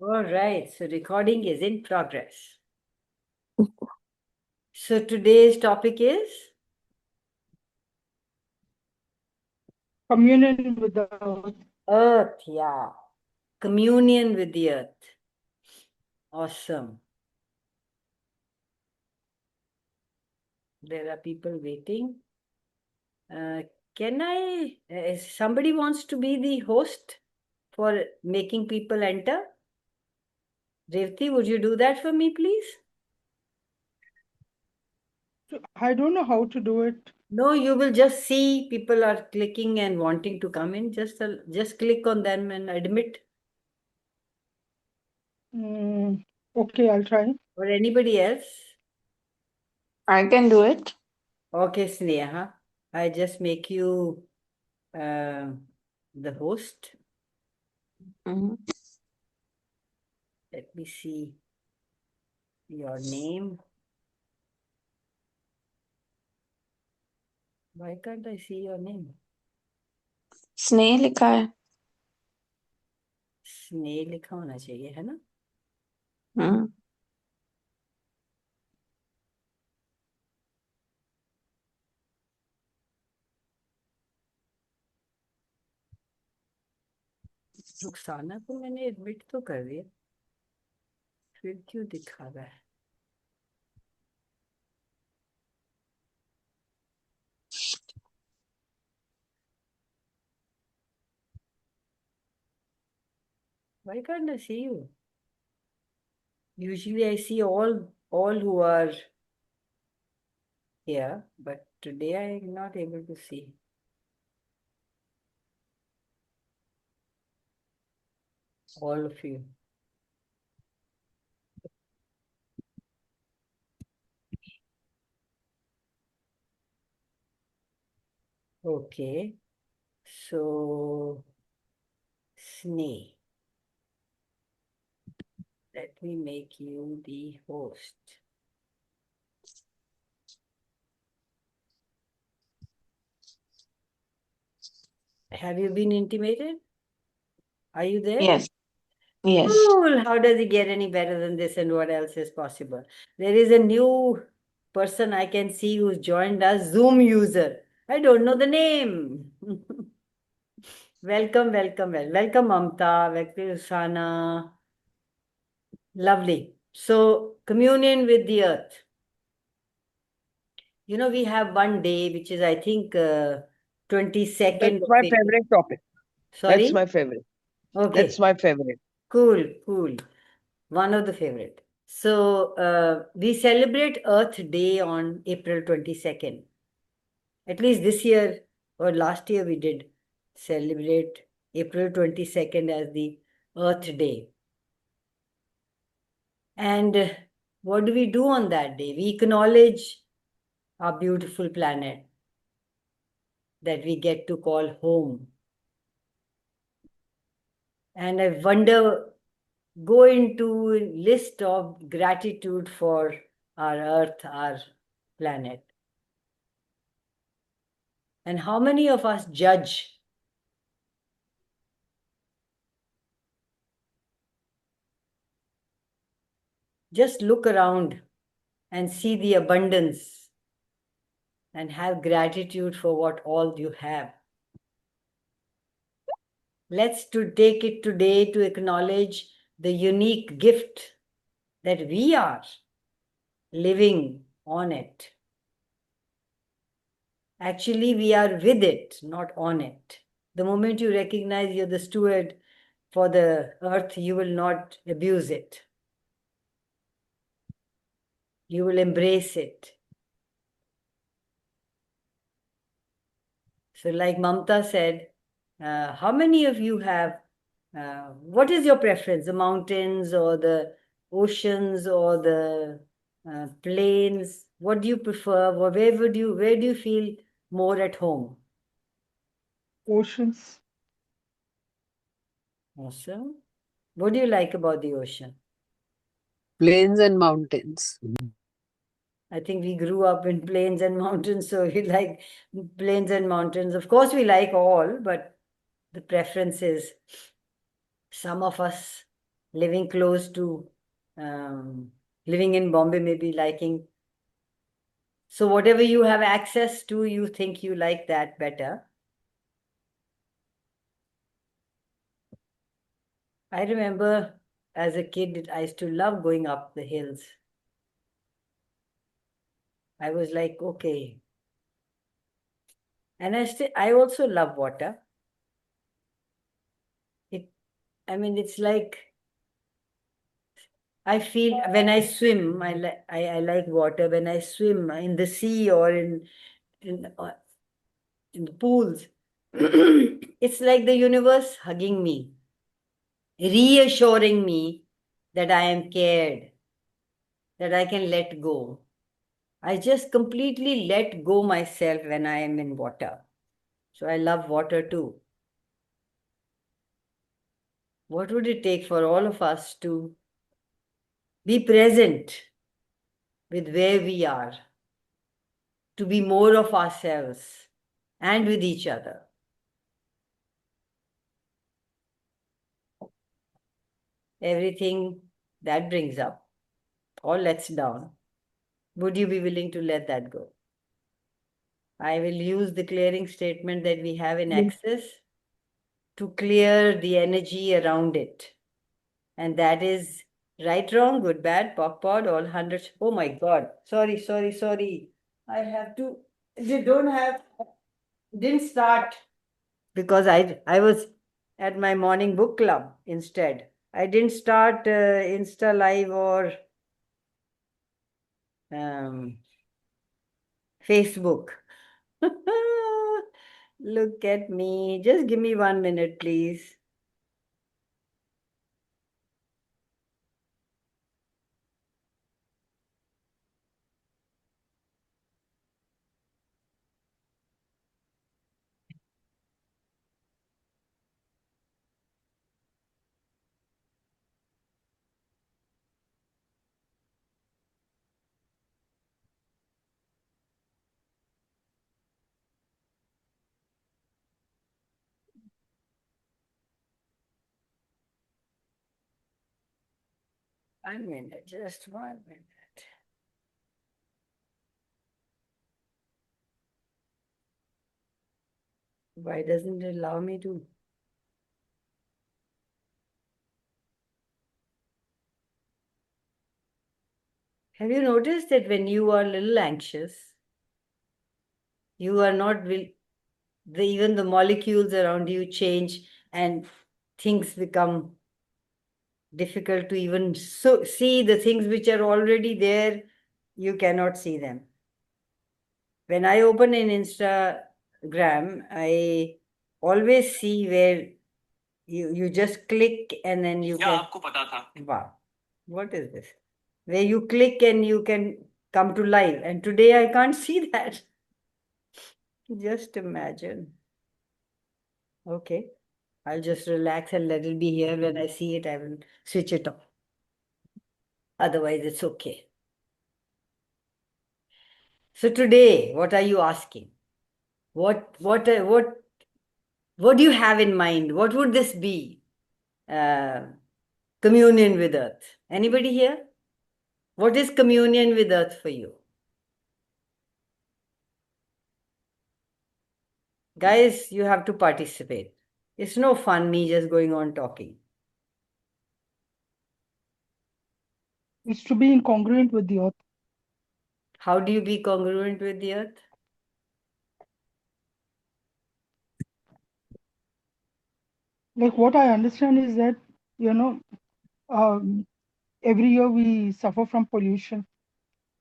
All right, so recording is in progress. So today's topic is Communion with the earth. Earth, yeah. Communion with the earth. Awesome. There are people waiting. Can I, somebody wants to be the host for making people enter? Revati, would you do that for me, please? I don't know how to do it. No, you will just see people are clicking and wanting to come in. Just click on them and admit. Okay, I'll try. Or anybody else. I can do it. Okay, Sneha. I just make you the host. Mhm. Let me see your name. Why can't I see your name? स्नेह लिखा है. स्नेह लिखा होना चाहिए, है ना? हम्म. रुखसाना को मैंने एडमिट तो कर दिया, फिर क्यों दिखा रहा है? Why can't I see you? Usually I see all who are here, but today I am not able to see. All of you. Okay. So, Sneh, let me make you the host. Have you been intimated? Are you there? Yes. Yes. Cool. How does it get any better than this, and what else is possible? There is a new person I can see who's joined us, Zoom user. I don't know the name. Welcome, welcome, Mamta, welcome, Sana. Lovely. So, communion with the earth. You know, we have one day, which is, I think, 22nd That's of my April. favorite topic. Sorry? That's my favorite. Okay. That's my favorite. Cool. One of the favorite. So, we celebrate Earth Day on April 22nd. At least this year or last year we did celebrate April 22nd as the Earth Day. And what do we do on that day? We acknowledge our beautiful planet that we get to call home. And I wonder, go into a list of gratitude for our Earth, our planet. And how many of us judge? Just look around and see the abundance and have gratitude for what all you have. Let's take it today to acknowledge the unique gift that we are living on it. Actually, we are with it, not on it. The moment you recognize you're the steward for the earth, you will not abuse it. You will embrace it. So, like Mamta said, how many of you have, what is your preference, the mountains or the oceans or the plains? What do you prefer? Where do you feel more at home? Oceans. Awesome. What do you like about the ocean? Plains and mountains. I think we grew up in plains and mountains, so we like plains and mountains. Of course, we like all, but the preference is some of us living close to, living in Bombay, maybe liking. So whatever you have access to, you think you like that better. I remember as a kid, I used to love going up the hills. I was like, okay. And I also love water. It's like, I feel when I swim, I like water. When I swim in the sea or in, uh, in the pools, it's like the universe hugging me, reassuring me that I am cared, that I can let go. I just completely let go myself when I am in water. So I love water too. What would it take for all of us to be present with where we are, to be more of ourselves and with each other? Everything that brings up or lets down, would you be willing to let that go? I will use the clearing statement that we have in Yes. Access to clear the energy around it. And that is right, wrong, good, bad, POC, POD, all hundreds. Oh my God. Sorry. I have to, didn't start because I was at my morning book club instead. I didn't start Insta Live or Facebook. Look at me. Just give me 1 minute, please. Just 1 minute. Why doesn't it allow me to? Have you noticed that when you are a little anxious, you are not even the molecules around you change and things become difficult to even see the things which are already there, you cannot see them. When I open an Instagram, I always see where you just click and then you can. आपको पता था Wow, what is this? Where you click and you can come to live. And today I can't see that. Just imagine. Okay, I'll just relax and let it be here. When I see it, I will switch it off. Otherwise, it's okay. So today, what are you asking? What do you have in mind? What would this be? Communion with Earth. Anybody here? What is communion with Earth for you? Guys, you have to participate. It's no fun me just going on talking. It's to be incongruent with the earth. How do you be congruent with the Earth? Like what I understand is that, every year we suffer from pollution.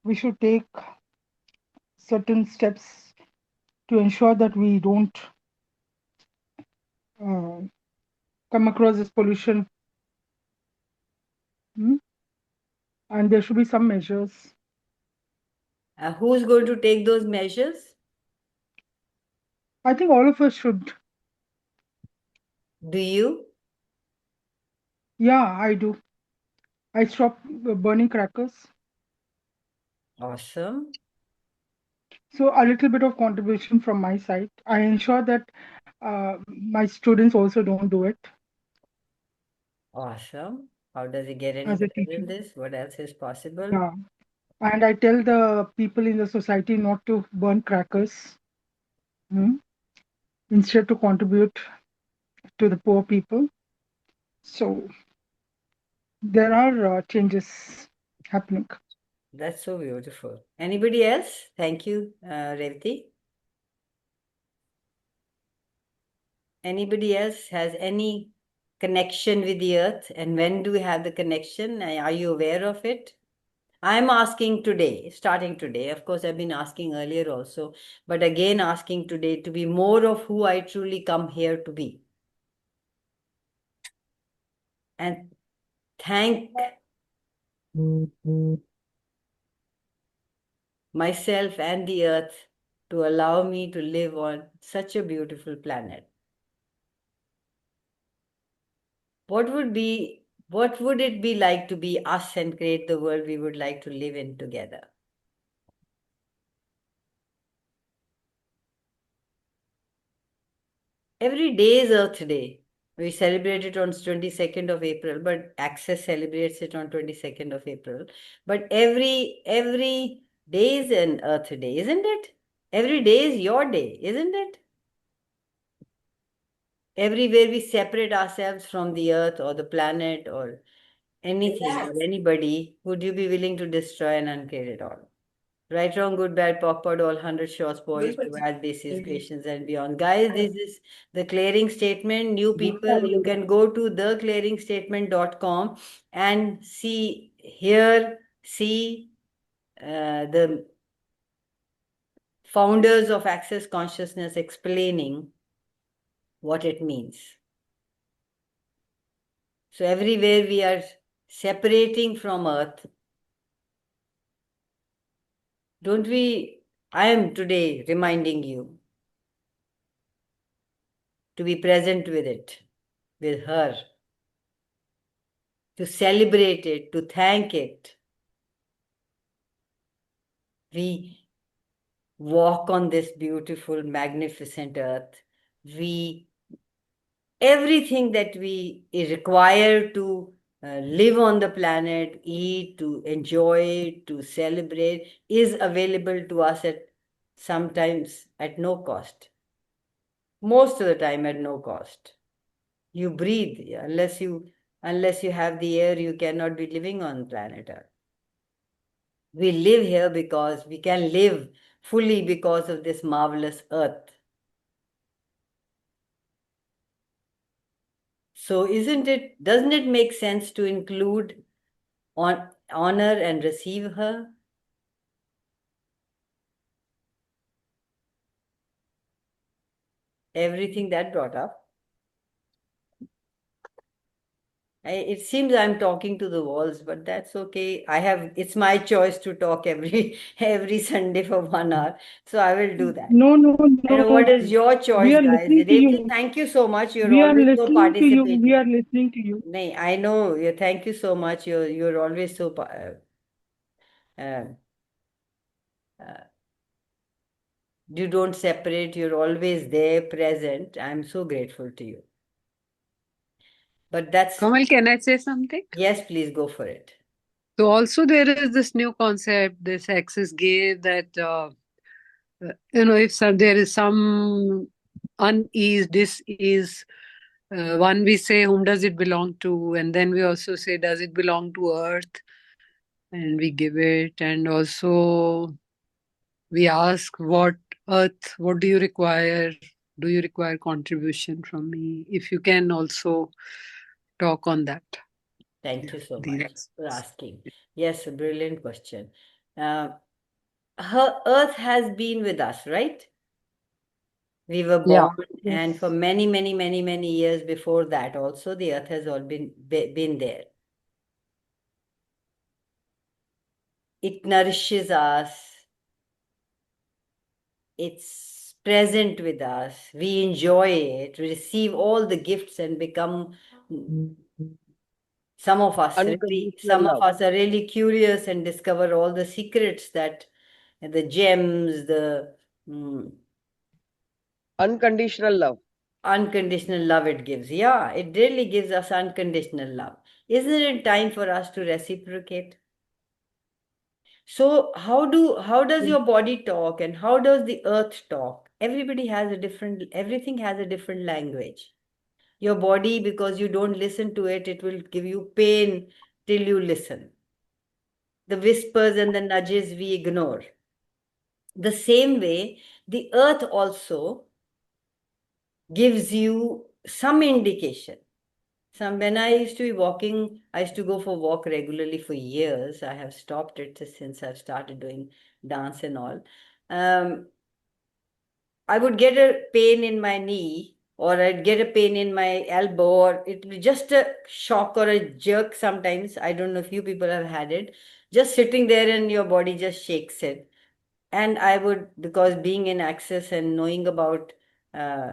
We should take certain steps to ensure that we don't come across this pollution. And there should be some measures. Who's going to take those measures? I think all of us should. Do you? Yeah, I do. I stop burning crackers. Awesome. So a little bit of contribution from my side. I ensure that my students also don't do it. Awesome. How does it get any as a better than teacher. this? What else is possible? Yeah. And I tell the people in the society not to burn crackers, instead to contribute to the poor people. So there are changes happening. That's so beautiful. Anybody else? Thank you, Revati. Anybody else has any connection with the earth? And when do we have the connection? Are you aware of it? I'm asking today, starting today. Of course, I've been asking earlier also, but again asking today to be more of who I truly come here to be. And thank myself and the earth to allow me to live on such a beautiful planet. What would it be like to be us and create the world we would like to live in together? Every day is Earth Day. We celebrate it on 22nd of April, but Access celebrates it on 22nd of April. But every day is an Earth Day, isn't it? Every day is your day, isn't it? Everywhere we separate ourselves from the earth or the planet or anything or anybody, would you be willing to destroy and uncreate it all? Right, wrong, good, bad, POC, POD, all 100 shots, boys, bad basis, patience, and beyond. Guys, this is the clearing statement. New people, you can go to theclearingstatement.com and see the founders of Access Consciousness explaining what it means. So everywhere we are separating from earth, I am today reminding you to be present with it, with her, to celebrate it, to thank it. We walk on this beautiful, magnificent earth. Everything that we require to live on the planet, eat, to enjoy, to celebrate, is available to us sometimes at no cost. Most of the time at no cost. You breathe. Unless you have the air, you cannot be living on planet Earth. We live here because we can live fully because of this marvelous earth. So doesn't it make sense to include honor and receive her? Everything that brought up. It seems I'm talking to the walls, but that's okay. It's my choice to talk every Sunday for 1 hour. So I will do that. No, And what is your choice, We are guys? listening to Revati, you. thank you so much. You're We are always so listening to you. participating. We are listening to you. No, I know. Thank you so much. You're always so you don't separate. You're always there, present. I'm so grateful to you. But Kamal, can I say something? Yes, please go for it. So also there is this new concept, this Access gave that, if there is some unease, dis-ease, one we say, whom does it belong to? And then we also say, does it belong to earth? And we give it. And also we ask, what do you require? Do you require contribution from me? If you can also talk on that. Thank you so The much for asking. Yes, a brilliant question. Her earth has been with us, right? We were Yeah. born, and for many, many, many, many years before that also, the earth has all been there. It nourishes us. It's present with us. We enjoy it. We receive all the gifts and become some of us are really curious and discover all the secrets, that the gems, the unconditional love. unconditional love it gives. Yeah, it really gives us unconditional love. Isn't it time for us to reciprocate? So how does your body talk and how does the earth talk? Everybody has a different, everything has a different language. Your body, because you don't listen to it, it will give you pain till you listen. The whispers and the nudges we ignore. The same way, the earth also gives you some indication. When I used to be walking, I used to go for walk regularly for years. I have stopped it since I've started doing dance and all. I would get a pain in my knee, or I'd get a pain in my elbow, or it was just a shock or a jerk sometimes. I don't know if you people have had it. Just sitting there and your body just shakes it. And I would, because being in Access and knowing about uh,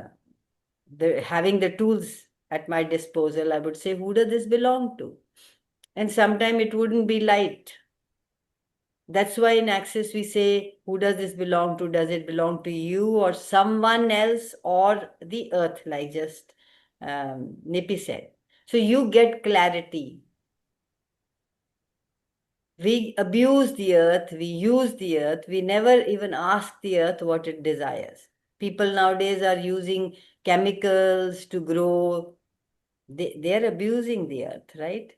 having the tools at my disposal, I would say, who does this belong to? And sometimes it wouldn't be light. That's why in Access we say, who does this belong to? Does it belong to you or someone else or the earth, like just Nippy said. So you get clarity. We abuse the earth, we use the earth, we never even ask the earth what it desires. People nowadays are using chemicals to grow. They're abusing the earth, right?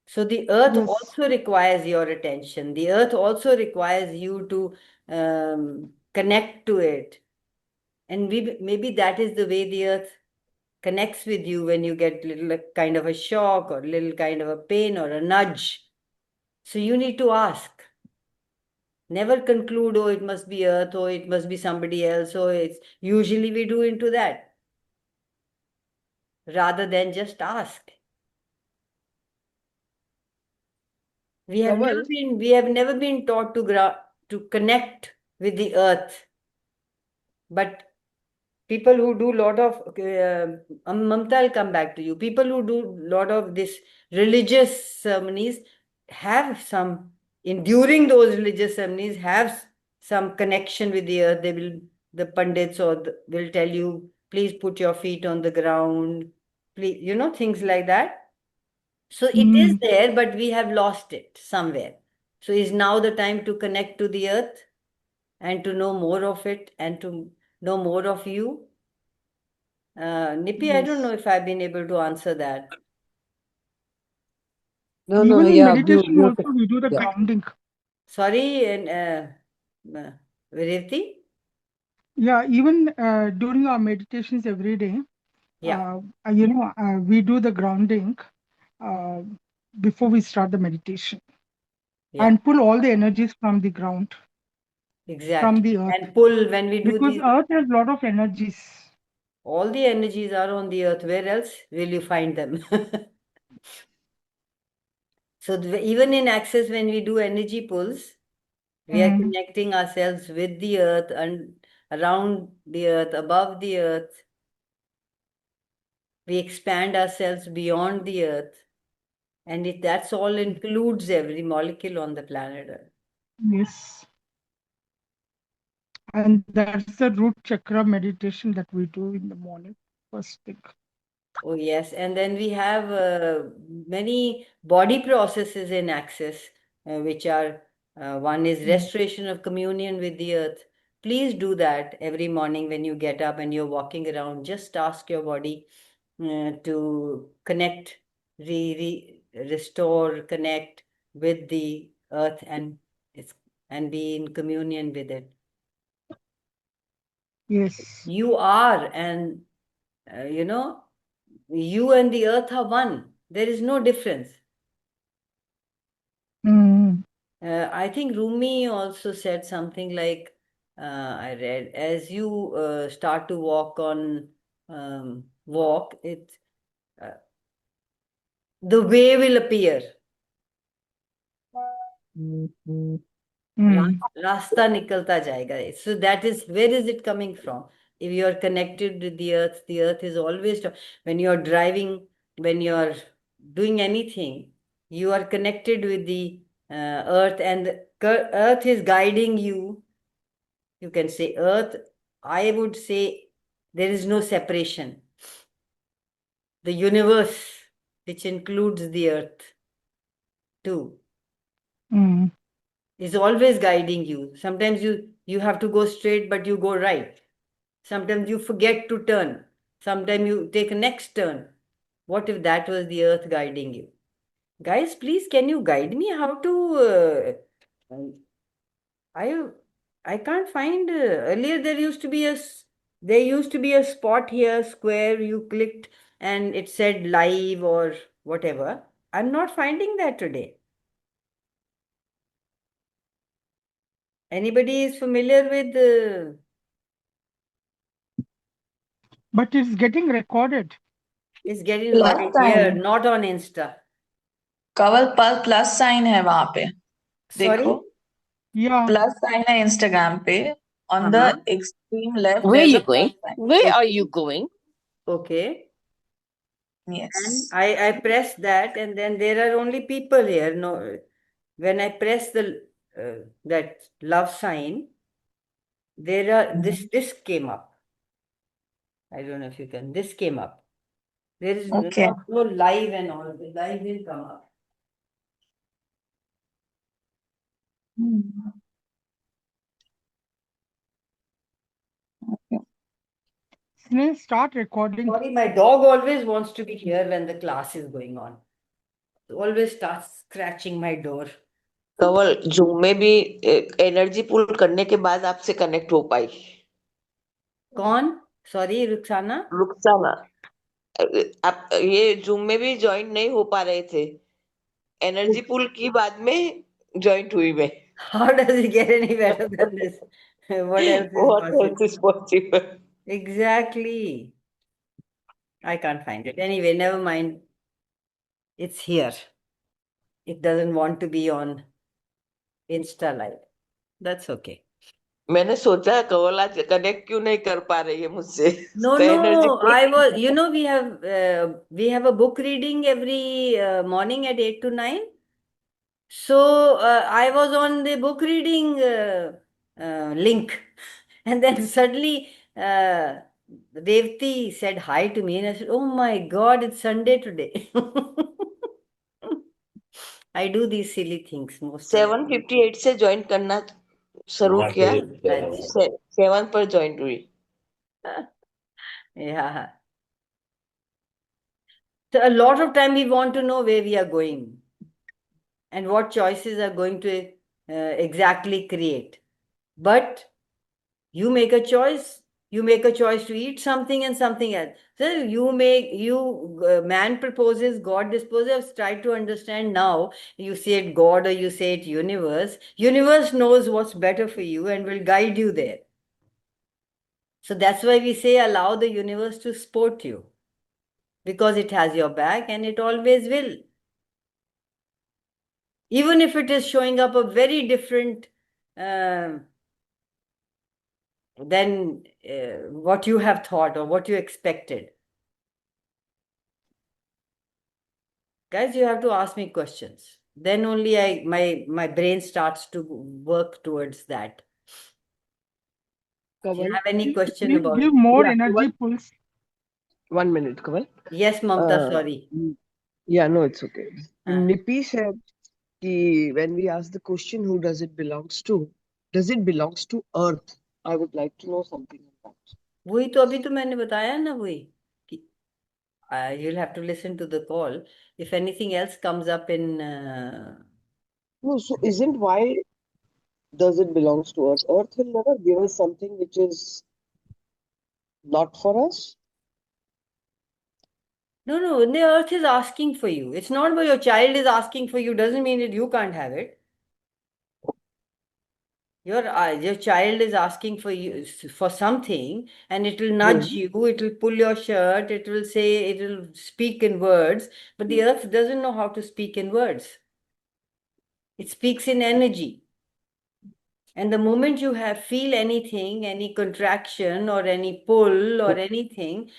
So the earth Yes. also requires your attention. The earth also requires you to connect to it. And maybe that is the way the earth connects with you when you get little kind of a shock or little kind of a pain or a nudge. So you need to ask. Never conclude, oh, it must be earth, or it must be somebody else, or it's usually we do into that. Rather than just ask. We have never been taught to connect with the earth. But people who do lot of Mamta, I'll come back to you. People who do lot of this religious ceremonies have some, during those religious ceremonies, have some connection with the earth. The pundits will tell you, please put your feet on the ground, please, things like that. So it is there, but we have lost it somewhere. So is now the time to connect to the earth and to know more of it and to know more of you? Nippy, I don't know if I've been able to answer that. Even in meditation also we do the yeah. grounding. Sorry, and Viriti? Yeah, even during our meditations every day, Yeah, we do the grounding before we start the meditation yeah, and pull all the energies from the ground, from exactly. the earth. And pull when we do Because these, earth has a lot of energies. all the energies are on the earth. Where else will you find them? So even in Access, when we do energy pulls, we are connecting ourselves with the earth and around the earth, above the earth. We expand ourselves beyond the earth. And that's all includes every molecule on the planet Earth. Yes. And that's the root chakra meditation that we do in the morning, first thing. Oh, yes. And then we have many body processes in Access, which are one is restoration of communion with the earth. Please do that every morning when you get up and you're walking around. Just ask your body to connect, restore, connect with the earth and be in communion with it. Yes. You are, and you and the earth are one. There is no difference. I think Rumi also said something like, I read, as you start to walk, uh, the way will appear. Rasta nikalta jayega. So that is, where is it coming from? If you are connected with the earth is always, when you're driving, when you're doing anything, you are connected with the earth, and the earth is guiding you. You can say earth, I would say There is no separation. The universe, which includes the earth too, Mm. is always guiding you. Sometimes you have to go straight, but you go right. Sometimes you forget to turn. Sometimes you take a next turn. What if that was the earth guiding you? Guys, please, can you guide me how to? I I can't find. Earlier there used to be a spot here, square. You clicked and it said live or whatever. I'm not finding that today. Anybody is familiar with? But it's getting recorded. It's getting Plus recorded here, sign. not on Insta. कवल पर plus sign है वहां पे देखो Sorry. Yeah. Plus sign है Instagram पे on the Uh-huh. Extreme left Where are there is you a plus going? Sign Where are Okay. you going? Okay. Yes And I press that, and then there are only people here. No, when I press the that love sign, there are this came up. I don't know if you can. This came up. There is okay no live and all. The live will come up. Sneh, start recording. Sorry, my dog always wants to be here when the class is going on. Always starts scratching my door. कवल Zoom में भी energy पुल करने के बाद आपसे connect हो पाई कौन? Sorry, Ruxana. Rukhsana आप ये जूम में भी ज्वाइन नहीं हो पा रहे थे एनर्जी पुल की बाद में ज्वाइंट हुई मैं How does it get any better than this? What else is What possible? else is possible? Exactly. I can't find it. Anyway, never mind. It's here. It doesn't want to be on Insta Live. That's okay. मैंने सोचा कवल आज connect क्यों नहीं कर पा रही है मुझसे No, तो energy no. I was, we have a book reading every morning at 8 to 9. So I was on the book reading link, and then suddenly Devti said hi to me, and I said, "Oh my God, it's Sunday today." I do these silly things most of the time. 7:58 से join करना शुरू किया That's 7 पर join हुई yeah. So a lot of time we want to know where we are going and what choices are going to exactly create. But you make a choice. You make a choice to eat something and something else. So man proposes, God disposes. I've tried to understand now. You say it God or you say it universe. Universe knows what's better for you and will guide you there. So that's why we say allow the universe to support you, because it has your back and it always will. Even if it is showing up a very different than what you have thought or what you expected. Guys, you have to ask me questions. Then only my brain starts to work towards that. Do you Kaval, have any question Please about give it? more Yeah, energy Kaval. pulse. 1 minute, Kaval. Yes, Mamta, Uh, sorry. yeah, no, it's okay. Uh, Nipi said कि when we ask the question, who does it belongs to? Does it belongs to Earth? I would like to know something on that. वही तो अभी तो मैंने बताया ना वही कि you'll have to listen to the call. If anything else comes up in No, so isn't why does it belongs to us? Earth will never give us something which is not for us. no, the earth is asking for you. It's not where your child is asking for you, doesn't mean that you can't have it. Your child is asking for you for something, and it will nudge you, it will pull your shirt, it will say, it will speak in words, but the earth doesn't know how to speak in words. It speaks in energy. And the moment you feel anything, any contraction or any pull or anything,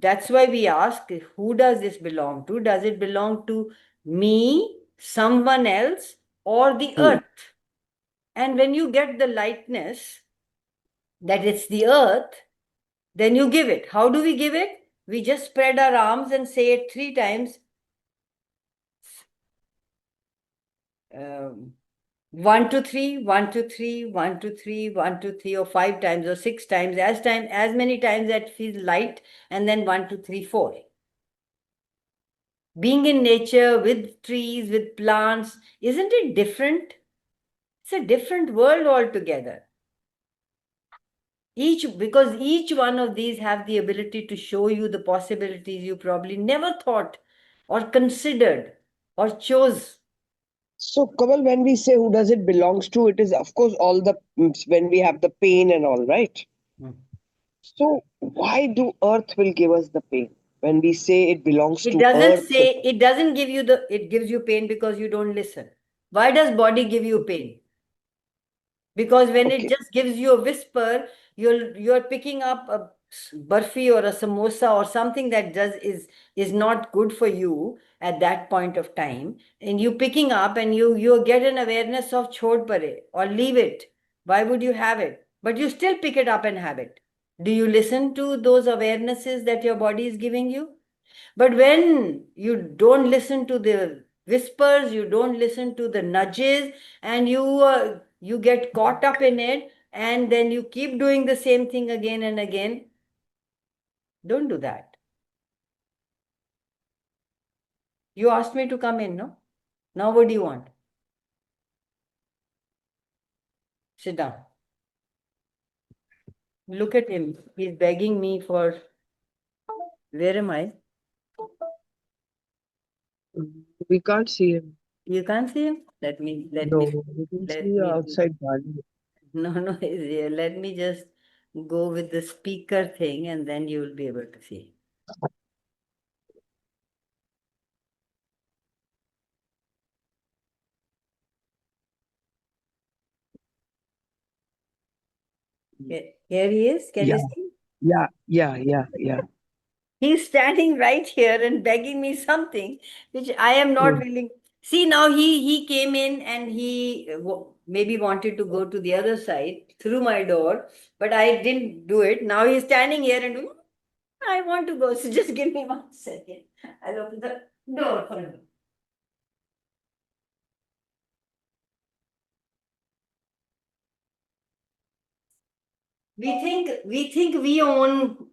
that's why we ask, who does this belong to? Does it belong to me, someone else, or the earth? And when you get the lightness that it's the earth, Then you give it. How do we give it? We just spread our arms and say it 3 times. 1, 2, 3, 1, 2, 3, 1, 2, 3, 1, 2, 3, or 5 times or 6 times, as many times that feels light, and then 1, 2, 3, 4. Being in nature with trees, with plants, isn't it different? It's a different world altogether. Because each one of these have the ability to show you the possibilities you probably never thought or considered or chose. So, Kamal, when we say who does it belongs to, it is of course all the when we have the pain and all, right? Hmm. So, why do Earth will give us the pain when we say it belongs It to doesn't Earth? say, it doesn't give you it gives you pain because you don't listen. Why does body give you pain? Because when it Okay. just gives you a whisper, you're picking up a burfi or a samosa or something that is not good for you at that point of time, and you picking up and you get an awareness of chhod pare or leave it. Why would you have it? But you still pick it up and have it. Do you listen to those awarenesses that your body is giving you? But when you don't listen to the whispers, you don't listen to the nudges, and you get caught up in it, and then you keep doing the same thing again and again, don't do that. You asked me to come in, no? Now what do you want? Sit down. Look at him. He's begging me for. Where am I? We can't see him. You can't see him? Let me No, we can let see me outside Bali. no, he's here. Let me just go with the speaker thing, and then you will be able to see. Here he is. Can you Yeah, see? yeah. He's standing right here and begging me something, which I am not Hmm. willing. See, now he came in and he maybe wanted to go to the other side through my door, but I didn't do it. Now he's standing here and I want to go. So just give me 1 second. I'll open the door for him. We think we own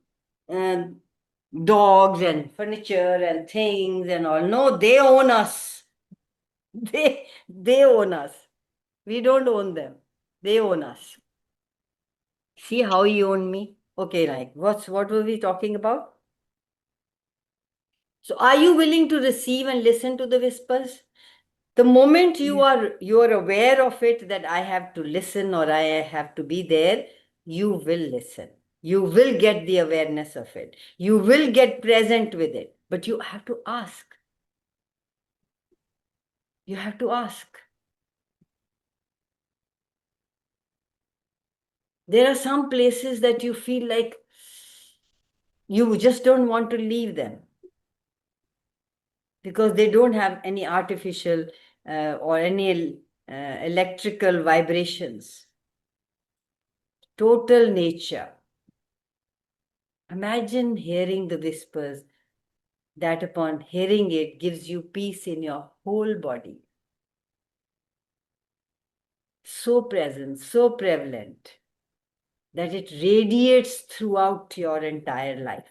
uh, dogs and furniture and things and all. No, they own us. They own us. We don't own them. They own us. See how he owned me? Okay, right. What were we talking about? So are you willing to receive and listen to the whispers? The moment you are aware of it, that I have to listen or I have to be there, you will listen. You will get the awareness of it. You will get present with it. But you have to ask. You have to ask. There are some places that you feel like you just don't want to leave them because they don't have any artificial or any electrical vibrations. Total nature. Imagine hearing the whispers that upon hearing it gives you peace in your whole body. So present, so prevalent that it radiates throughout your entire life.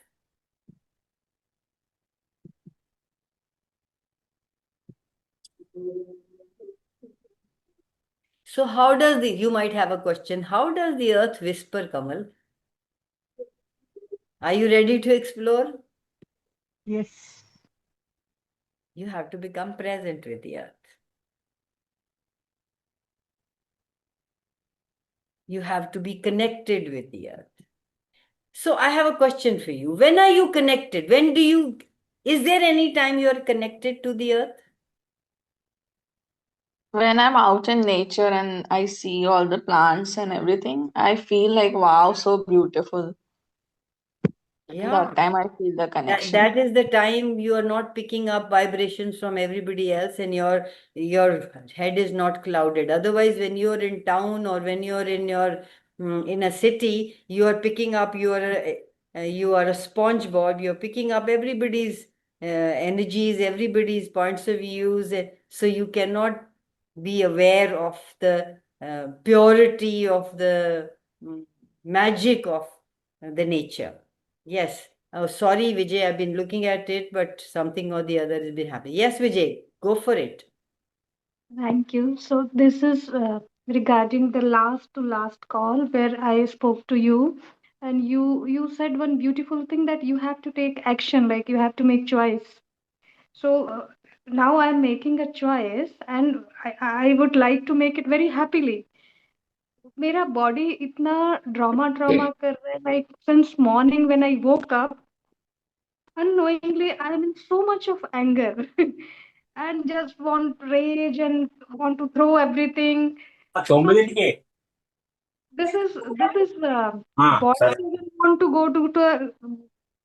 So how does you might have a question, how does the earth whisper, Kamal? Are you ready to explore? Yes. You have to become present with the earth. You have to be connected with the earth. So I have a question for you. When are you connected? Is there any time you are connected to the earth? When I'm out in nature and I see all the plants and everything, I feel like, wow, so beautiful. Yeah. That time I feel the connection. That is the time you are not picking up vibrations from everybody else and your head is not clouded. Otherwise, when you're in town or when you're in a city, you are picking up your You are a SpongeBob. You're picking up everybody's energies, everybody's points of views. So you cannot be aware of the purity of the magic of the nature. Yes. Oh, sorry, Vijay. I've been looking at it, but something or the other has been happening. Yes, Vijay, go for it. Thank you. So this is regarding the last to last call where I spoke to you, and you said one beautiful thing that you have to take action, like you have to make choice. So now I'm making a choice, and I would like to make it very happily. मेरा body इतना drama कर रहा है, like since morning when I woke up, unknowingly I am in so much of anger and just want rage and want to throw everything. So this is body doesn't want to go to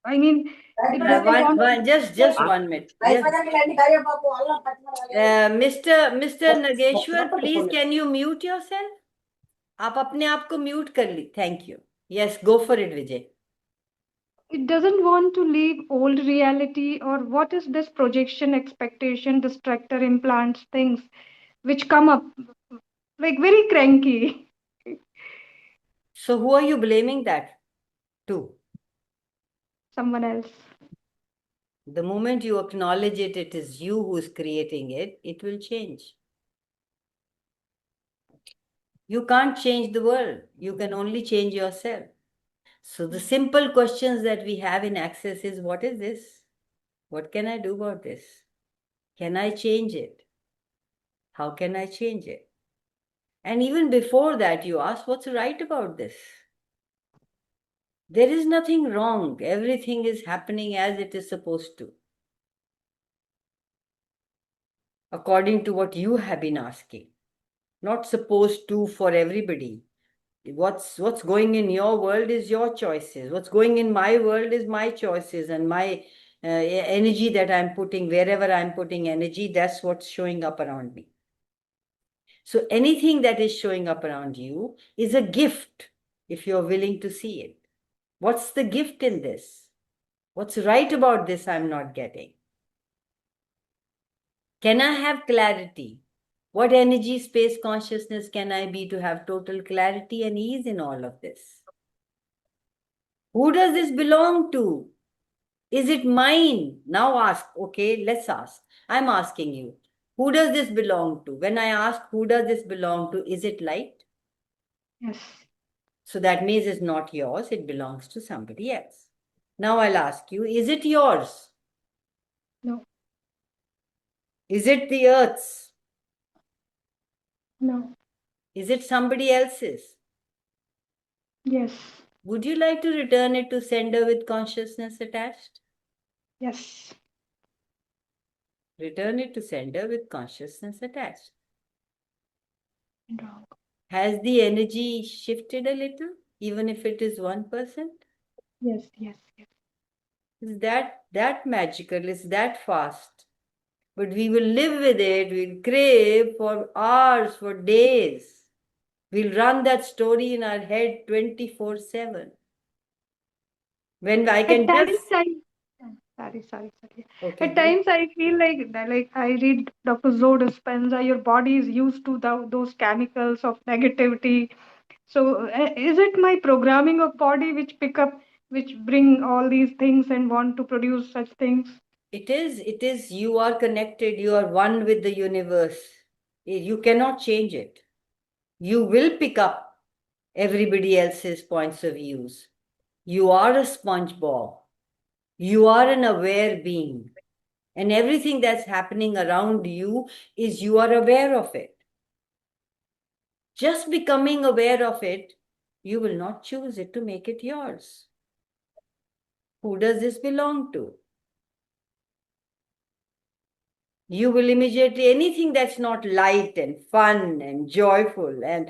I mean it doesn't want Just 1 minute. Mr. Nageshwar, please can you mute yourself? आप अपने आप को mute कर ली. Thank you. Yes, go for it, Vijay. it doesn't want to leave old reality, or what is this projection, expectation, distractor implants, things which come up like very cranky. So who are you blaming that to? Someone else. The moment you acknowledge it, it is you who is creating it, it will change. You can't change the world. You can only change yourself. So the simple questions that we have in Access is, what is this? What can I do about this? Can I change it? How can I change it? And even before that, you ask, what's right about this? There is nothing wrong. Everything is happening as it is supposed to, according to what you have been asking. Not supposed to for everybody. What's going in your world is your choices. What's going in my world is my choices and my energy that I'm putting, wherever I'm putting energy, that's what's showing up around me. So anything that is showing up around you is a gift if you're willing to see it. What's the gift in this? What's right about this I'm not getting? Can I have clarity? What energy, space, consciousness can I be to have total clarity and ease in all of this? Who does this belong to? Is it mine? Now ask, okay, let's ask. I'm asking you, who does this belong to? When I ask, who does this belong to, is it light? Yes. So that means it's not yours, it belongs to somebody else. Now I'll ask you, is it yours? No. Is it the earth's? No. Is it somebody else's? Yes. Would you like to return it to sender with consciousness attached? Yes. Return it to sender with consciousness attached. Wrong. Has the energy shifted a little, even if it is 1%? Yes. Yes. Yes. Is that magical? Is that fast? But we will live with it, we'll crave for hours, for days. We'll run that story in our head 24/7. When I can At times just... sorry. Okay, At times I feel like that, like I read Dr. Joe Dispenza, your body is used to those chemicals of negativity. So is it my programming of body which pick up, which bring all these things and want to produce such things? It is, you are connected, you are one with the universe. You cannot change it. You will pick up everybody else's points of views. You are a SpongeBob. You are an aware being. And everything that's happening around you is you are aware of it. Just becoming aware of it, you will not choose it to make it yours. Who does this belong to? You will immediately, anything that's not light and fun and joyful and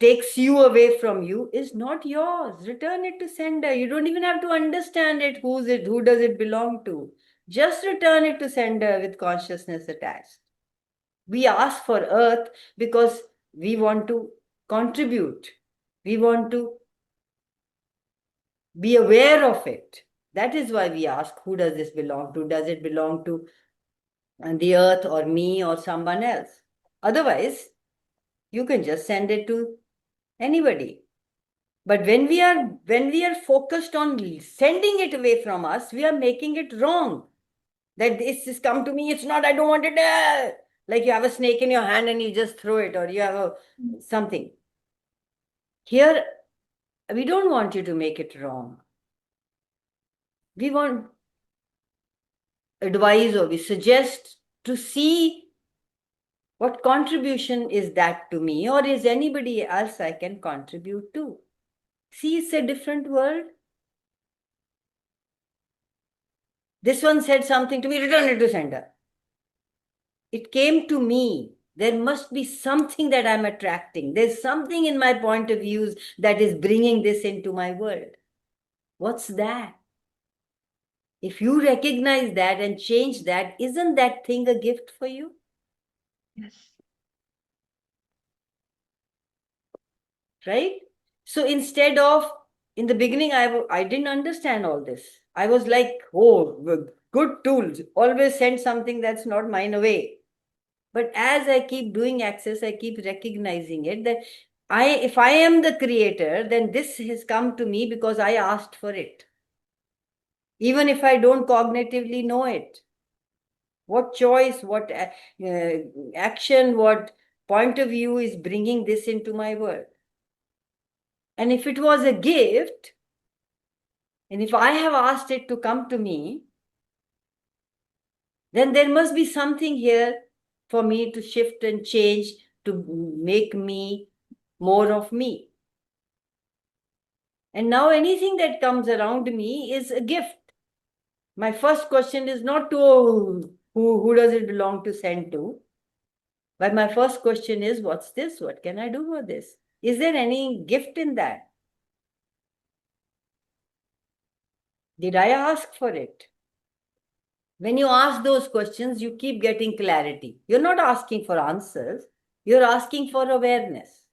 takes you away from you is not yours. Return it to sender. You don't even have to understand it. Who's it? Who does it belong to? Just return it to sender with consciousness attached. We ask for earth because we want to contribute. We want to Be aware of it. That is why we ask, who does this belong to? Does it belong to the earth or me or someone else? Otherwise, you can just send it to anybody. But when we are focused on sending it away from us, we are making it wrong. That this has come to me, it's not, I don't want it. Like you have a snake in your hand and you just throw it, or you have something. Here, we don't want you to make it wrong. We want advise, or we suggest to see what contribution is that to me, or is anybody else I can contribute to. See, it's a different world. This one said something to me, return it to sender. It came to me. There must be something that I'm attracting. There's something in my point of views that is bringing this into my world. What's that? If you recognize that and change that, isn't that thing a gift for you? Yes. Right? So instead of, in the beginning, I didn't understand all this. I was like, oh, good tools. Always send something that's not mine away. But as I keep doing access, I keep recognizing it that if I am the creator, then this has come to me because I asked for it. Even if I don't cognitively know it. What choice, what action, what point of view is bringing this into my world? And if it was a gift, and if I have asked it to come to me, then there must be something here for me to shift and change to make me more of me. And now anything that comes around me is a gift. My first question is not to, oh, who does it belong to send to? But my first question is, what's this? What can I do for this? Is there any gift in that? Did I ask for it? When you ask those questions, you keep getting clarity. You're not asking for answers. You're asking for awareness.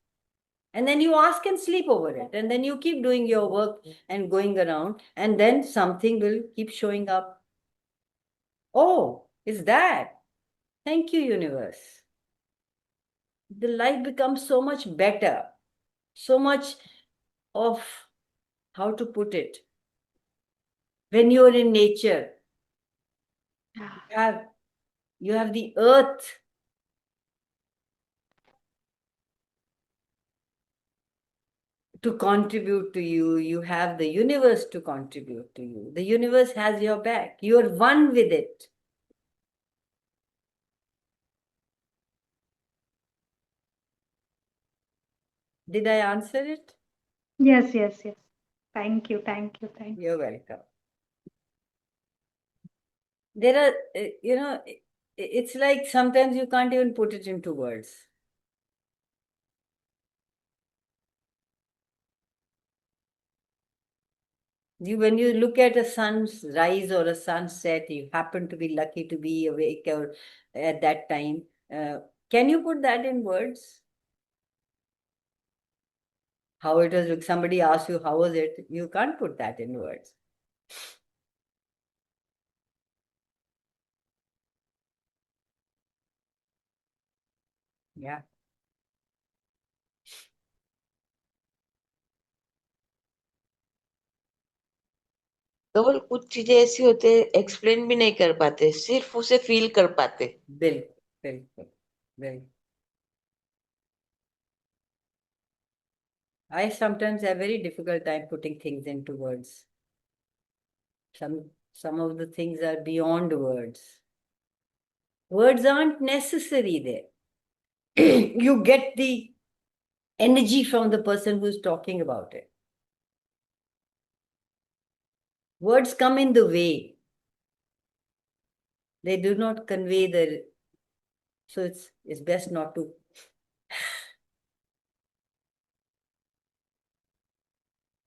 And then you ask and sleep over it. And then you keep doing your work and going around. And then something will keep showing up. Oh, is that? Thank you, universe. The life becomes so much better. So much of, how to put it? When you're in nature, you have the earth to contribute to you. You have the universe to contribute to you. The universe has your back. You're one with it. Did I answer it? Yes, yes, yes. Thank you, thank you, thank you. You're welcome. There are, it's like sometimes you can't even put it into words. When you look at a sun's rise or a sunset, you happen to be lucky to be awake or at that time. Can you put that in words? How it was, if somebody asks you, how was it? You can't put that in words. Yeah. केवल कुछ चीजें ऐसी होती है explain भी नहीं कर पाते, सिर्फ उसे फील कर पाते. बिल्कुल बिल्कुल बिल्कुल. I sometimes have very difficult time putting things into words. Some of the things are beyond words. Words aren't necessary there. You get the energy from the person who's talking about it. Words come in the way. They do not convey the, so it's best not to.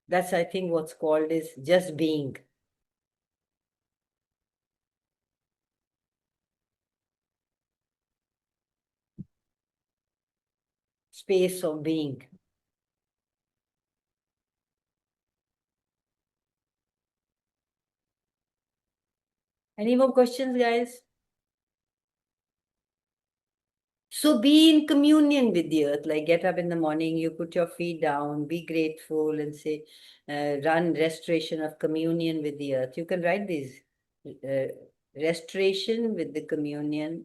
That's, I think, what's called is just being. Space of being. Any more questions, guys? So be in communion with the earth, like get up in the morning, you put your feet down, be grateful and say, run restoration of communion with the earth. You can write these, restoration with the communion,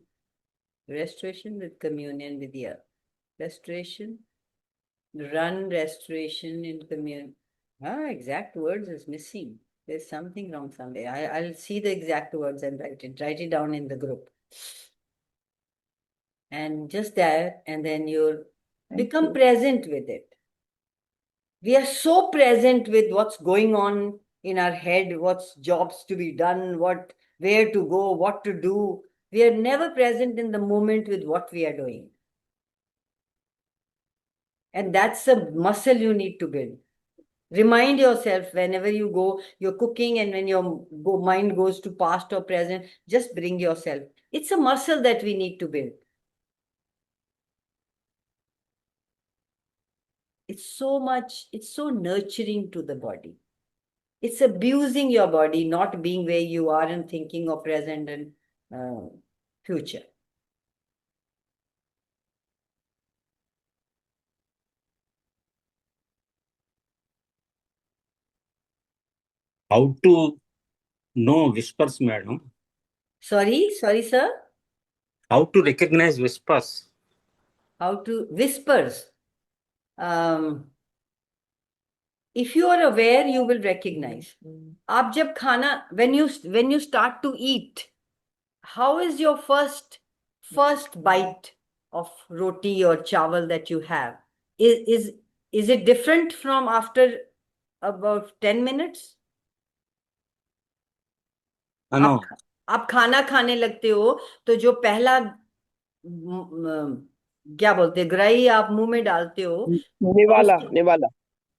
restoration with communion with the earth, restoration, run restoration in communion. Exact words is missing. There's something wrong somewhere. I'll see the exact words and write it down in the group. And just that, and then you'll become present with it. We are so present with what's going on in our head, what's jobs to be done, where to go, what to do. We are never present in the moment with what we are doing. And that's a muscle you need to build. Remind yourself whenever you go, you're cooking, and when your mind goes to past or present, just bring yourself. It's a muscle that we need to build. It's so nurturing to the body. It's abusing your body, not being where you are and thinking of present and future. How to know whispers, madam? Sorry, sir. How to recognize whispers? How to whispers. If you are aware, you will recognize. आप जब खाना, when you start to eat, how is your first bite of roti or chawal that you have? Is it different from after about 10 minutes? No. आप खाना खाने लगते हो तो जो पहला क्या बोलते हैं, ग्राही आप मुंह में डालते हो,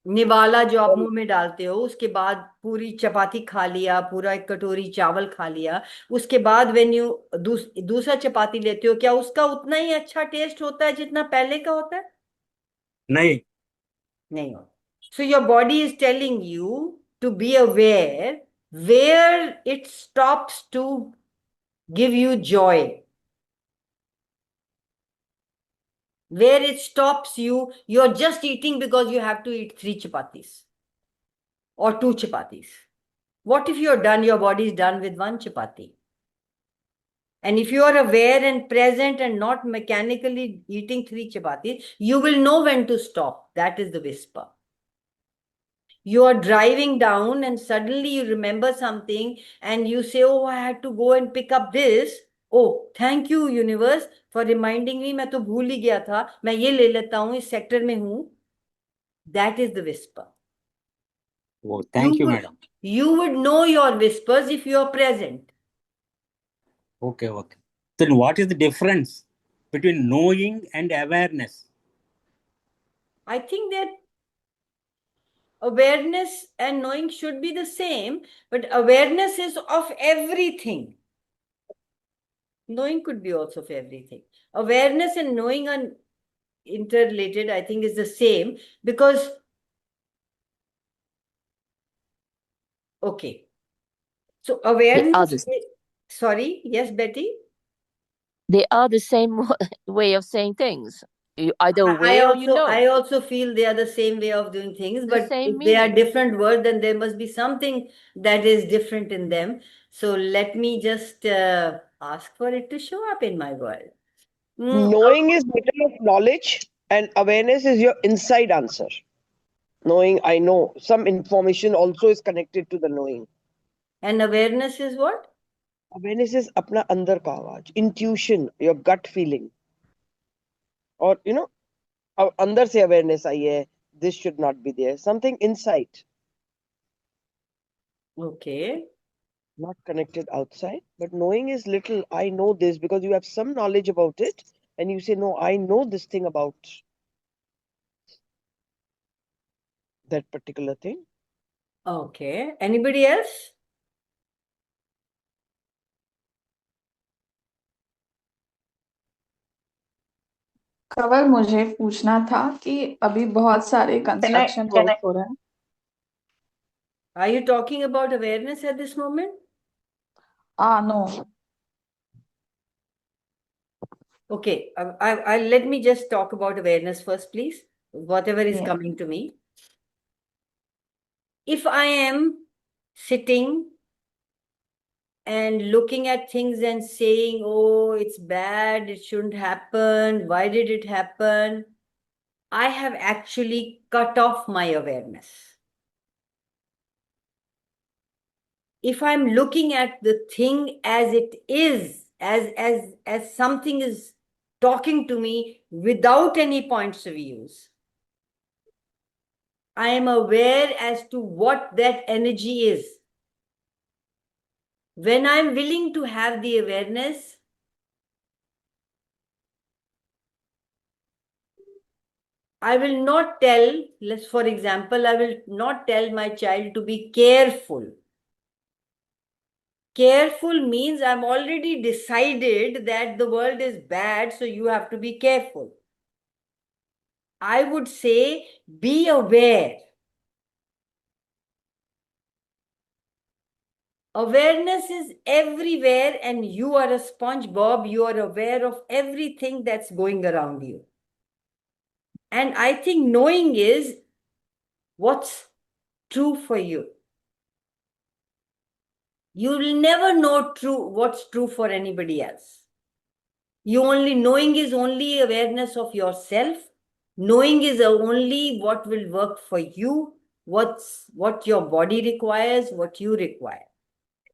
निवाला जो आप मुंह में डालते हो, उसके बाद पूरी चपाती खा लिया, पूरा एक कटोरी चावल खा लिया, उसके बाद व्हेन यू दूसरा चपाती लेते हो, क्या उसका उतना ही अच्छा टेस्ट होता है जितना पहले का होता है? नहीं होता. So your body is telling you to be aware where it stops to give you joy. Where it stops you're just eating because you have to eat 3 chapatis or 2 chapatis. What if your body is done with 1 chapati? And if you are aware and present and not mechanically eating 3 chapatis, you will know when to stop. That is the whisper. You are driving down and suddenly you remember something and you say, oh, I had to go and pick up this. Oh, thank you, universe, for reminding me. मैं तो भूल ही गया था, मैं ये ले लेता हूँ, इस सेक्टर में हूँ. That is the whisper. Oh, thank you, madam. You would know your whispers if you are present. Okay. Then what is the difference between knowing and awareness? I think that awareness and knowing should be the same, but awareness is of everything. Knowing could be also of everything. Awareness and knowing are interrelated, I think, is the same, because okay. So awareness. Sorry, yes, Betty? They are the same way of saying things. You either aware or you know. I also feel they are the same way of doing things, The but same if they are meaning. different words, then there must be something that is different in them. So let me just ask for it to show up in my world. Knowing is matter of knowledge, and awareness is your inside answer. Knowing, I know. Some information also is connected to the knowing. And awareness is what? Awareness is अपना अंदर का आवाज, intuition, your gut feeling. Or, अंदर से awareness आई है, this should not be there. Something inside. Okay. Not connected outside, but knowing is little. I know this because you have some knowledge about it, and you say, no, I know this thing about that particular thing. Okay. Anybody else? कवल, मुझे पूछना था कि अभी बहुत सारे construction work हो रहे हैं. Are you talking about awareness at this moment? No. Okay, let me just talk about awareness first, please. Whatever is Yeah. coming to me. If I am sitting and looking at things and saying, oh, it's bad, it shouldn't happen, why did it happen? I have actually cut off my awareness. If I'm looking at the thing as it is, as something is talking to me without any points of views, I am aware as to what that energy is. When I'm willing to have the awareness, I will not tell, for example, I will not tell my child to be careful. Careful means I'm already decided that the world is bad, so you have to be careful. I would say, be aware. Awareness is everywhere, and you are a sponge, Bob. You are aware of everything that's going around you. And I think knowing is what's true for you. You will never know what's true for anybody else. Knowing is only awareness of yourself. Knowing is only what will work for you, what your body requires, what you require.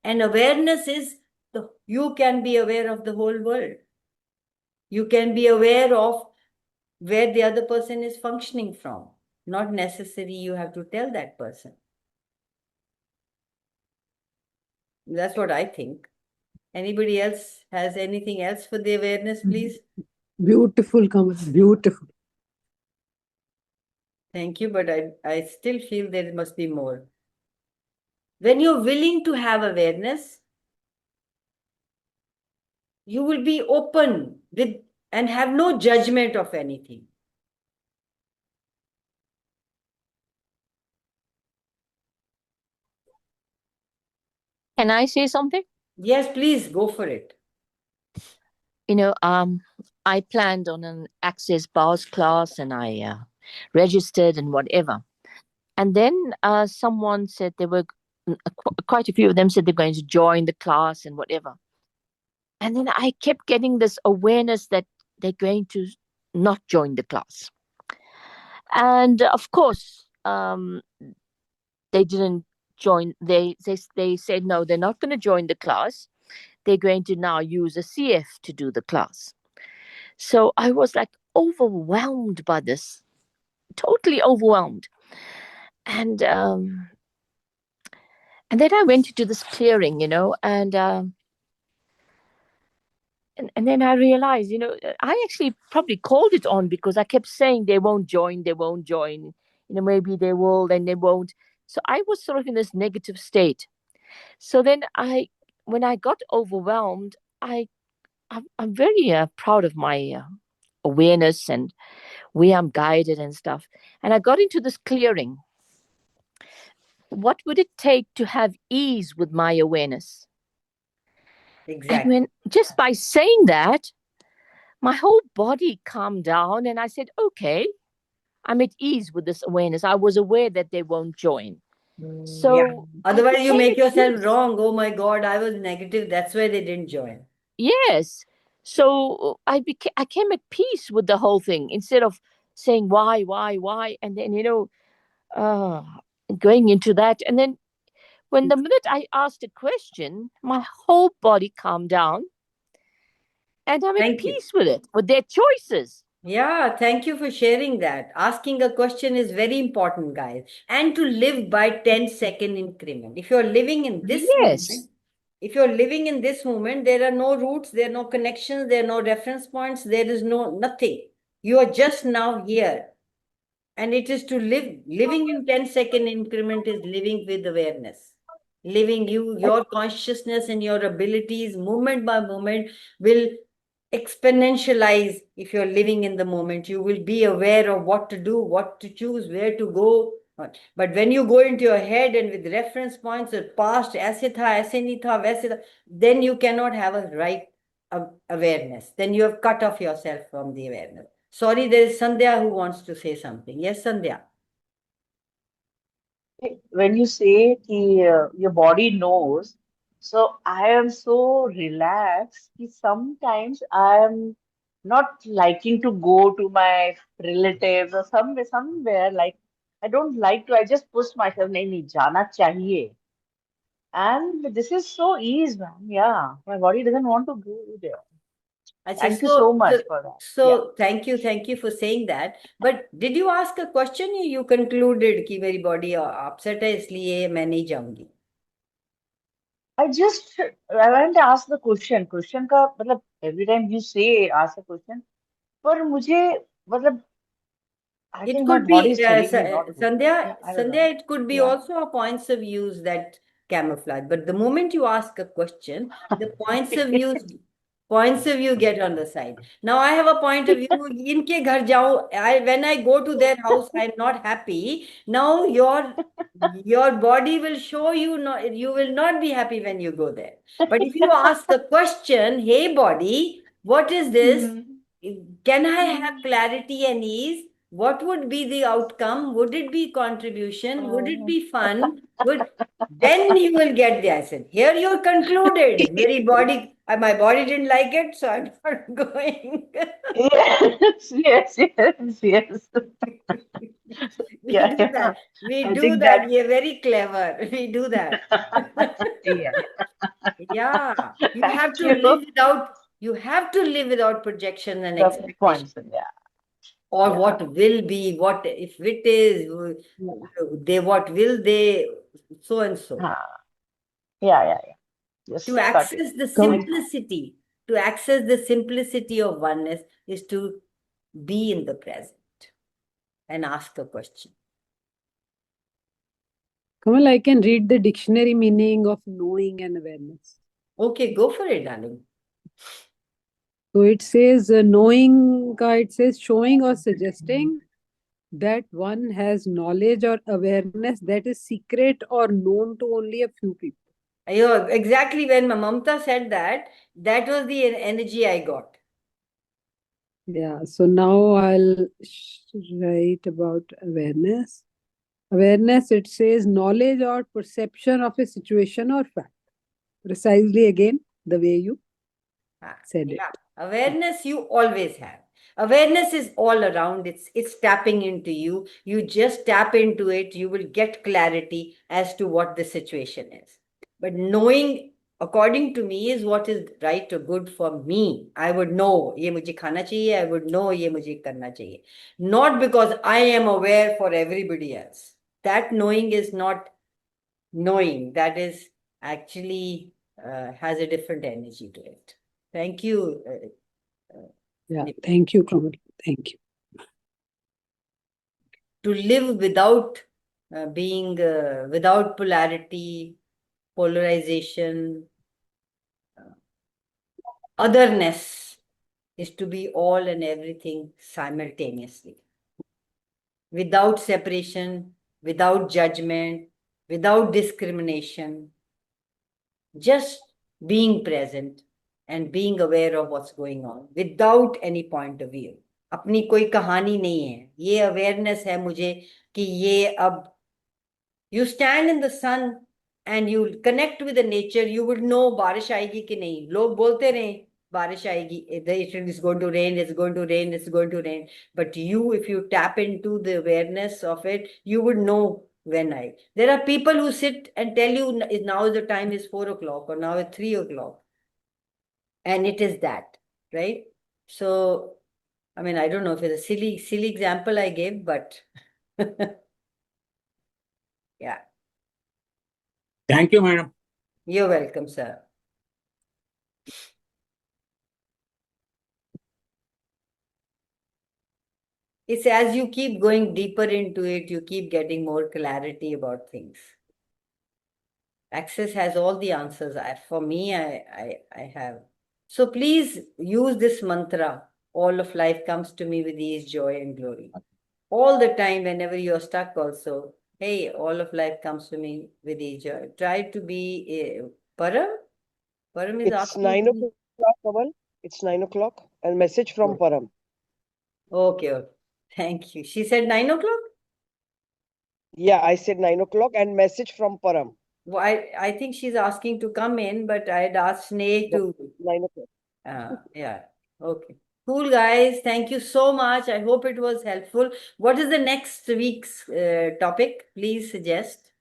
And awareness is you can be aware of the whole world. You can be aware of where the other person is functioning from. Not necessary you have to tell that person. That's what I think. Anybody else has anything else for the awareness, please? Beautiful, Kamal. Beautiful. Thank you, but I still feel there must be more. When you're willing to have awareness, you will be open with and have no judgment of anything. Can I say something? Yes, please go for it. I planned on an Access Bars class and I registered and whatever. And then someone said they were, quite a few of them said they're going to join the class and whatever. And then I kept getting this awareness that they're going to not join the class. And of course, they didn't join. They said, no, they're not going to join the class. They're going to now use a CF to do the class. So I was like overwhelmed by this, totally overwhelmed. And then I went into this clearing, and then I realized, I actually probably called it on because I kept saying they won't join. Maybe they will, then they won't. So I was sort of in this negative state. So then when I got overwhelmed, I'm very proud of my awareness and where I'm guided and stuff. And I got into this clearing. What would it take to have ease with my awareness? Exactly. And just by saying that, my whole body calmed down and I said, okay, I'm at ease with this awareness. I was aware that they won't join. So yeah. Otherwise you make yourself wrong. Oh my God, I was negative. That's why they didn't join. Yes. So I came at peace with the whole thing instead of saying why, and then going into that. And then when the minute I asked a question, my whole body calmed down and I'm at peace with it, with their choices. Yeah, thank you for sharing that. Asking a question is very important, guys. And to live by 10-second increment. If you're living in this moment, there are no roots, there are no connections, there are no reference points, there is nothing. You are just now here. And it is to live. Living in 10-second increment is living with awareness. Your consciousness and your abilities, moment by moment, will exponentialize. If you're living in the moment, you will be aware of what to do, what to choose, where to go, But when you go into your head and with reference points of past, aise tha, aise nahi tha, waise tha, then you cannot have a right awareness. Then you have cut off yourself from the awareness. Sorry, there is Sandhya who wants to say something. Yes, Sandhya. When you say your body knows, so I am so relaxed that sometimes I am not liking to go to my relatives or somewhere like I don't like to. I just push myself. नहीं नहीं जाना चाहिए. And this is so easy, man. Yeah, my body doesn't want to go there. Achha, Thank you so much for that. So thank you for saying that. But did you ask a question or you concluded कि मेरी body upset है इसलिए मैं नहीं जाऊंगी? I went to ask the question. Question का मतलब every time you say ask a question, पर मुझे मतलब I It think my could body be, is telling me not to. Sandhya, Yeah, I don't know. Sandhya, it could be Yeah. also a points of views that camouflage. But the moment you ask a question, the points of view get on the side. Now I have a point of view. इनके घर जाऊं, when I go to their house, I'm not happy. Now your body will show you not, you will not be happy when you go there. But if you ask a question, hey body, what is this? Can I have clarity and ease? What would be the outcome? Would it be contribution? Would it be fun? Then you will get the answer. Here you're concluded. My body didn't like it, so I'm not going. Yes, yes, yes, yes. We Yeah, do yeah. that. We I do think that. that. We're very clever. We do that. Yeah. Yeah. Thank you. You have to live without projection and The expectation. points, yeah. Or Yeah. what will be, what if it is, what will they, so and so. Yeah. Just To cut it. access the simplicity of oneness is to be in the present and ask a question. Kamal, I can read the dictionary meaning of knowing and awareness. Okay, go for it, darling. So it says knowing, it says showing or suggesting that one has knowledge or awareness that is secret or known to only a few people. Exactly when Mamta said that was the energy I got. Yeah, so now I'll write about awareness. Awareness, it says knowledge or perception of a situation or fact. Precisely again, the way you said it. Awareness you always have. Awareness is all around. It's tapping into you. You just tap into it. You will get clarity as to what the situation is. But knowing, according to me, is what is right or good for me. I would know ये मुझे खाना चाहिए. I would know ये मुझे करना चाहिए. Not because I am aware for everybody else. That knowing is not knowing. That is actually has a different energy to it. Thank you. Yeah, thank you, Kamal. Thank you. To live without being without polarity, polarization, otherness is to be all and everything simultaneously. Without separation, without judgment, without discrimination, just being present and being aware of what's going on without any point of view. अपनी कोई कहानी नहीं है. ये awareness है मुझे कि ये अब you stand in the sun and you connect with the nature, you would know बारिश आएगी कि नहीं. लोग बोलते रहे बारिश आएगी, it is going to rain, it's going to rain, it's going to rain. But you, if you tap into the awareness of it, you would know when there are people who sit and tell you now the time is 4 o'clock or now it's 3 o'clock. And it is that, right? So, I mean, I don't know if it's a silly example I gave, but yeah. Thank you, madam. You're welcome, sir. It's as you keep going deeper into it, you keep getting more clarity about things. Access has all the answers. For me, I have. So please use this mantra. All of life comes to me with ease, joy, and glory. All the time, whenever you're stuck also, Hey, all of life comes to me with age. Try to be Param. Param is It's asking 9 to be. o'clock, Kamal. It's 9 o'clock. And message from Param. Okay, okay. Thank you. She said 9 o'clock? Yeah, I said 9 o'clock and message from Param. Well, I think she's asking to come in, but I had asked Sneh No, to. 9 o'clock. Yeah. Okay. Cool, guys. Thank you so much. I hope it was helpful. What is the next week's topic? Please suggest.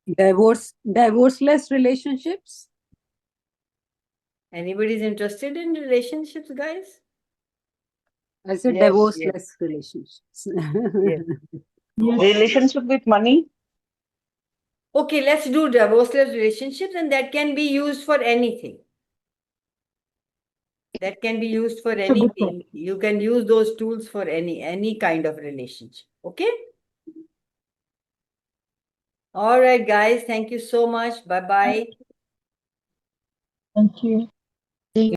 Divorceless relationships. Anybody's interested in relationships, guys? I said Yes, divorceless relationships. yes. Relationship with money? Okay, let's do divorceless relationships, and that can be used for anything. That can be used for It's a good anything. You can use those tools for any kind of relationship. Okay? All right, guys. Thank you so much. Bye-bye. Thank you.